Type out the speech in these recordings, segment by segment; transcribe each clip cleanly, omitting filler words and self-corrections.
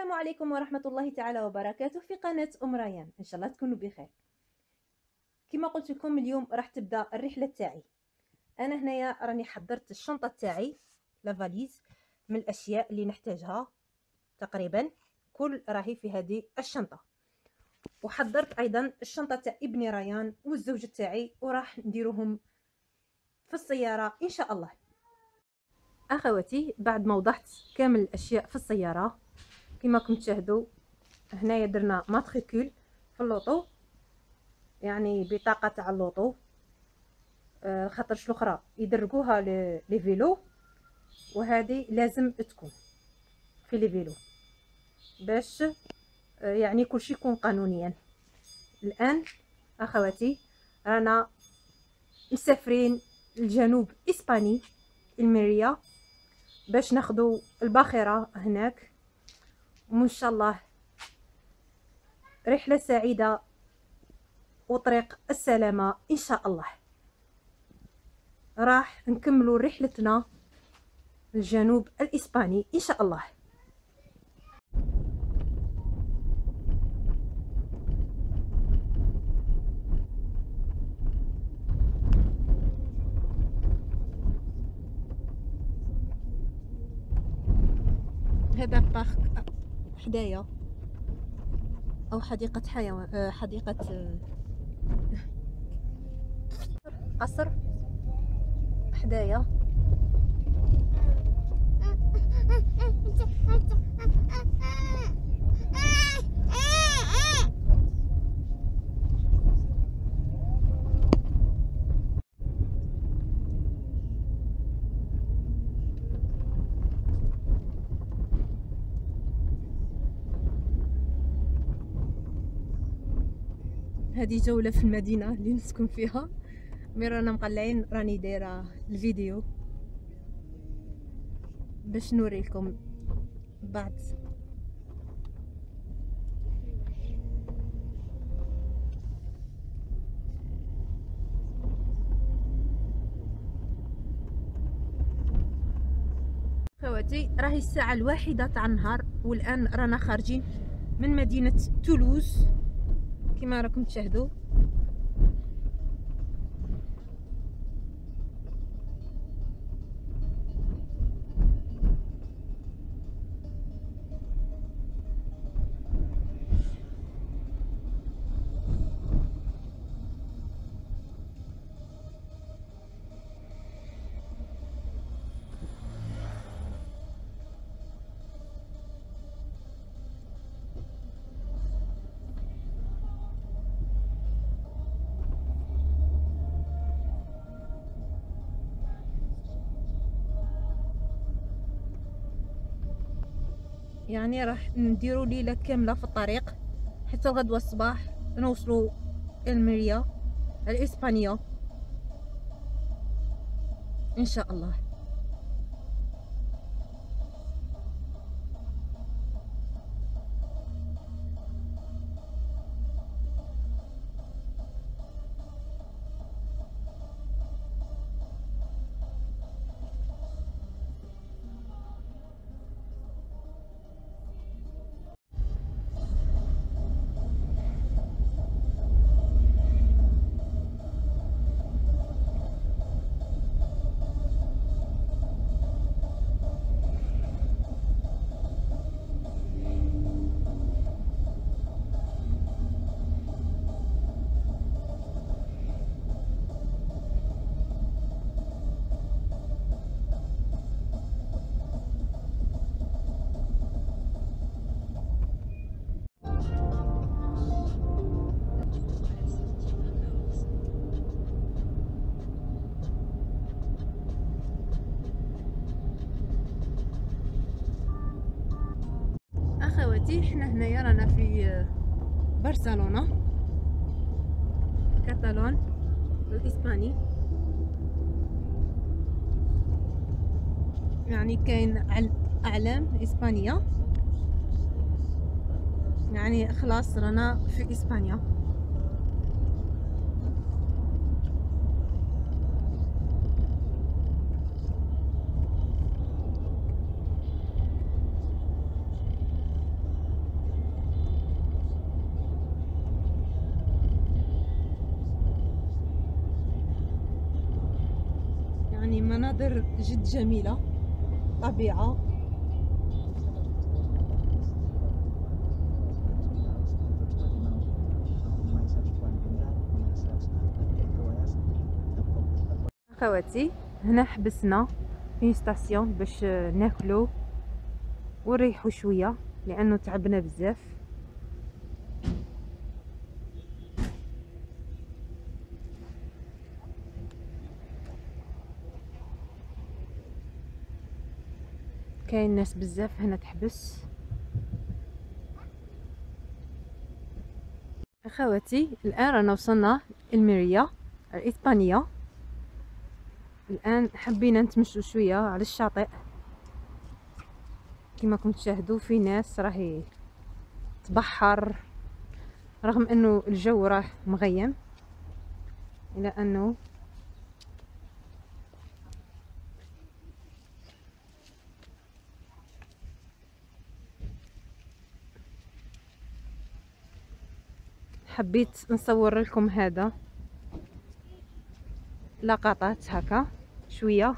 السلام عليكم ورحمة الله تعالى وبركاته في قناة ريان. إن شاء الله تكونوا بخير. كما قلت لكم اليوم راح تبدأ الرحلة تاعي. أنا هنايا راني حضرت الشنطة تاعي لافاليز من الأشياء اللي نحتاجها تقريبا كل راهي في هذه الشنطة، وحضرت أيضا الشنطة تاع ابني ريان والزوج تاعي، وراح نديروهم في السيارة إن شاء الله. أخواتي بعد ما وضعت كامل الأشياء في السيارة كما راكم تشاهدوا، هنايا درنا ماتريكول في اللوطو، يعني بطاقه تاع اللوطو، خاطرش الاخرى يدرقوها لي فيلو، وهذه لازم تكون في لي فيلو باش يعني كلشي يكون قانونيا. الان اخواتي رانا مسافرين لجنوب اسباني الميريا باش ناخذوا الباخره هناك، وان شاء الله رحلة سعيدة وطريق السلامة إن شاء الله. راح نكملوا رحلتنا الجنوب الإسباني إن شاء الله. هذا بارك حدايا أو حديقة حيوان، حديقة قصر حدايا. هذه جولة في المدينة اللي نسكن فيها، مي رانا مقلعين، راني دايرة الفيديو باش نوريلكم بعد. خواتي راهي الساعة 1 تاع النهار، والآن رانا خارجين من مدينة تولوز كما راكم تشاهدوا. يعني راح نديروا ليلة كاملة في الطريق حتى الغدوة الصباح نوصلوا الميريا الإسبانية إن شاء الله. اخواتي حنا هنايا رانا في برشلونة، كاتالون الاسباني، يعني كاين اعلام اسبانية، يعني خلاص رانا في اسبانيا. مناظر جد جميلة، طبيعة. اخواتي هنا حبسنا في ستاسيون باش ناكلو ونريحو شويه لانه تعبنا بزاف. كاين ناس بزاف هنا تحبس. اخواتي الان رانا وصلنا الميريا الاسبانيه. الان حبينا نتمشوا شويه على الشاطئ. كما كنتم تشاهدوا في ناس راهي تبحر رغم انه الجو راه مغيم، الى انه حبيت نصور لكم هذا لقطات هكا شويه.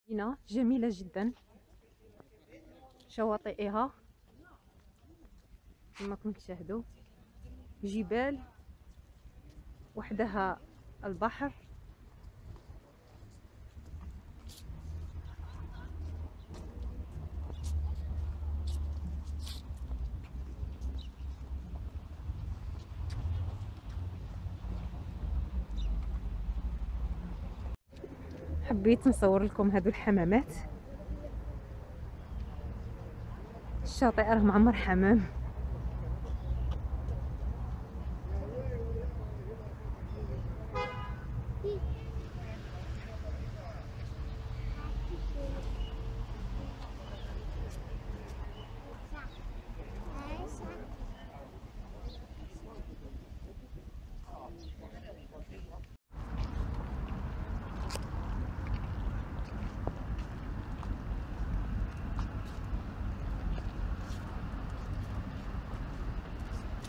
مدينة جميلة جدا، شواطئها كما كنتم تشاهدوا، جبال وحدها البحر. حبيت نصور لكم هذو الحمامات. الشاطئ راه معمر حمام.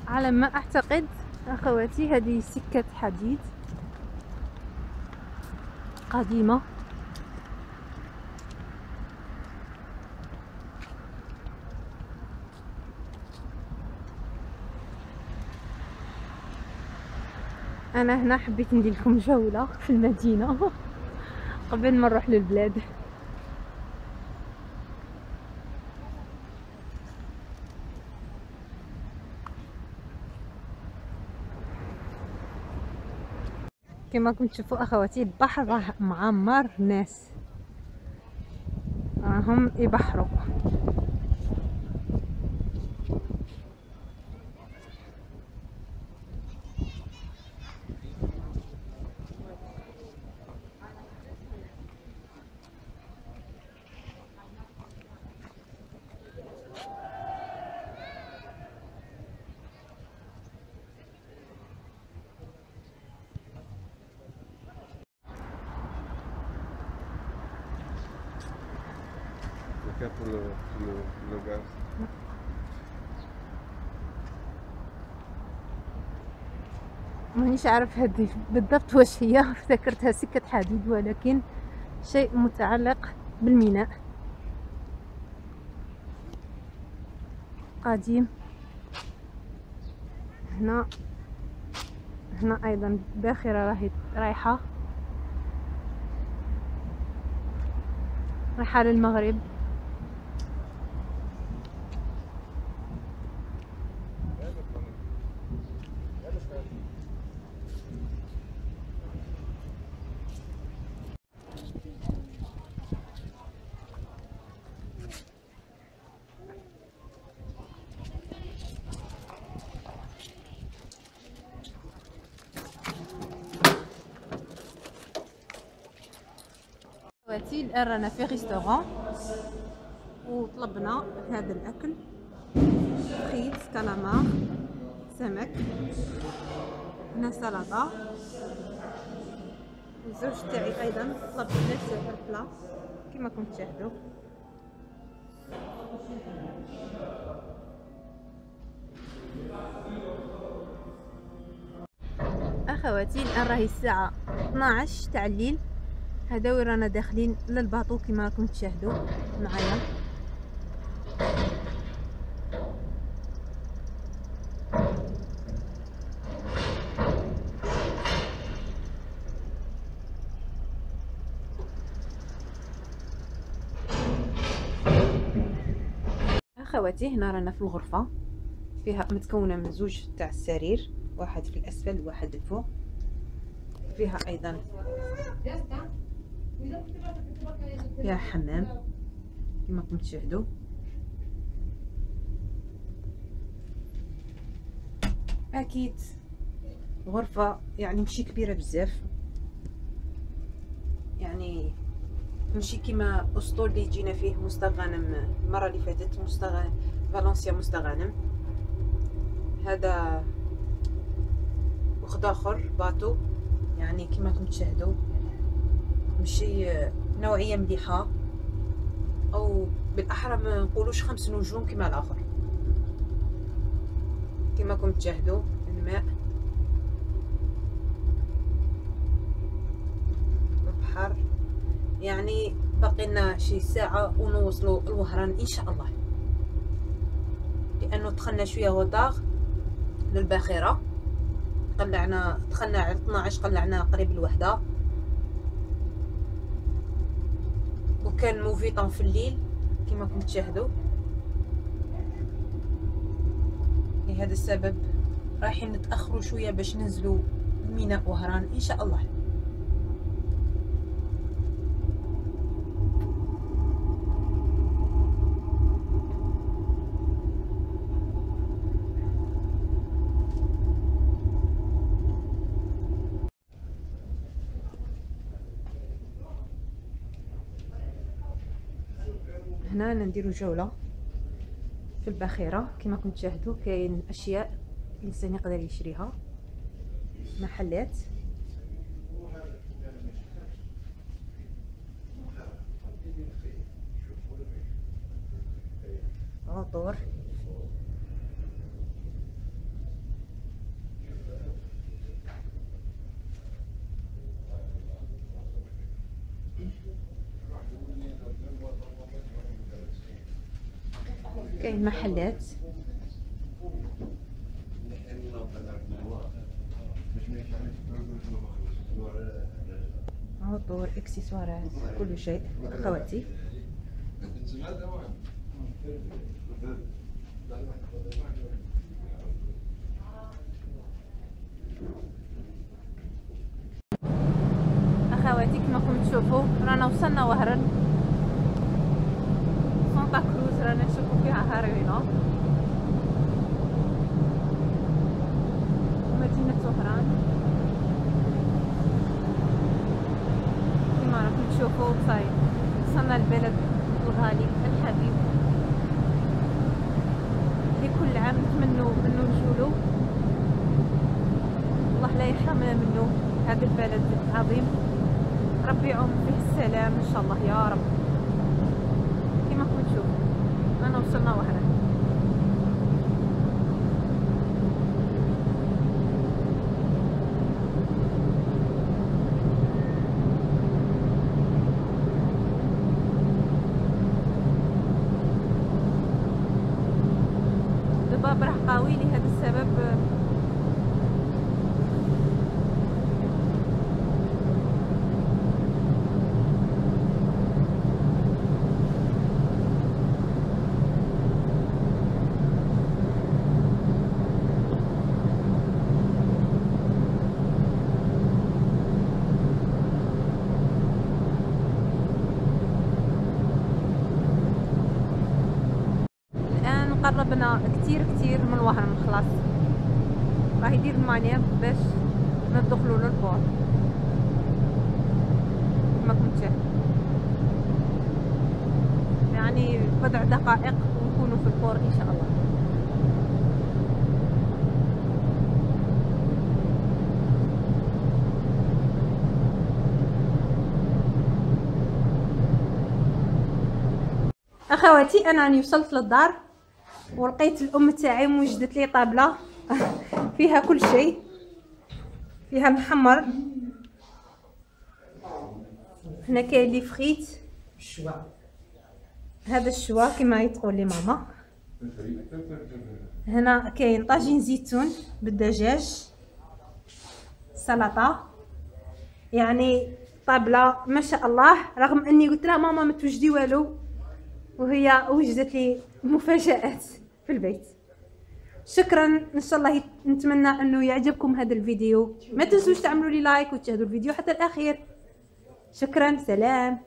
على ما اعتقد اخواتي هذه سكة حديد قديمة. انا هنا حبيت ندير لكم جولة في المدينة قبل ما نروح للبلاد. كما كنتم تشوفوا اخواتي البحر راه معمر ناس راهم يبحروا. Pour le gaz. مانيش عارف هذه بالضبط واش هي، افتكرتها سكة حديد ولكن شيء متعلق بالميناء قديم. هنا ايضا باخرة راهي رايحة للمغرب. اخواتي الان رانا في ريستورون وطلبنا هذا الاكل، فريت كالامار سمك، هنا سلطه، الزوج تاعي ايضا طلب نفس البلا كما كنتم تشاهدوا. اخواتي الان راهي الساعه 12 تاع الليل. هذا وين رانا داخلين للباطو كما راكم تشاهدوا معايا. اخواتي هنا رانا في الغرفه، فيها متكونه من زوج تاع السرير، واحد في الاسفل وواحد الفوق. فيها ايضا فيها حمام كما راكم تشاهدوا. اكيد غرفه يعني ماشي كبيره بزاف، يعني ماشي كيما اسطول اللي جينا فيه مستغانم المره اللي فاتت، مستغانم فالنسيا مستغانم. هذا وخد اخر باطو، يعني كما راكم تشاهدوا ماشي نوعيه مليحه، او بالاحرى ما نقولوش 5 نجوم كما الاخر. كما راكم تشاهدوا الماء، البحر، يعني باقي لنا شي ساعه ونوصلوا الوهران ان شاء الله، لانه دخلنا شويه غوطاغ للباخره. دخلنا على 12، قلعنا قريب الوحده، وكان موفيطون في الليل كما راكم تشاهدوا. لهذا السبب رايحين نتاخروا شويه باش ننزلوا ميناء وهران ان شاء الله. هنا نديروا جوله في الباخره كما راكم تشاهدوا. كاين اشياء الانسان يقدر يشريها، محلات. عطور، كاين محلات، عطور، اكسسوارات، كل شيء اخواتي. اخواتي كما راكم تشوفوا رانا وصلنا وهران سانتا كروز، رانا نشوفوا فيها هاروينا مدينة وهران. كما راكم تشوفوا صاي وصلنا البلد الغالي الحبيب اللي كل عام نتمنوا انه نجولو. الله لا يحرمنا منه، هذا البلد عظيم، ربي يعوم فيه السلام ان شاء الله يا رب. كما راكم تشوفوا انا وصلنا وهران. الباب راه قوي، لهذا السبب قربنا كتير من الوهران. خلاص راه يدير المانيا باش ندخلوا للبور كما كنت شايف، يعني بضع دقائق ونكونوا في البور ان شاء الله. اخواتي انا راني وصلت للدار، ولقيت الام تاعي موجدت لي طابله فيها كل شيء، فيها المحمر، هنا كاين لي فريت، هذا الشوا كما تقول لي ماما، هنا كاين طاجين زيتون بالدجاج، سلطه، يعني طابله ما شاء الله. رغم اني قلت لها ماما ما توجدي والو، وهي وجدت لي مفاجآت في البيت. شكرا، ان شاء الله نتمنى انه يعجبكم هذا الفيديو. ما تنسوش تعملوا لي لايك وتشاهدوا الفيديو حتى الاخير. شكرا، سلام.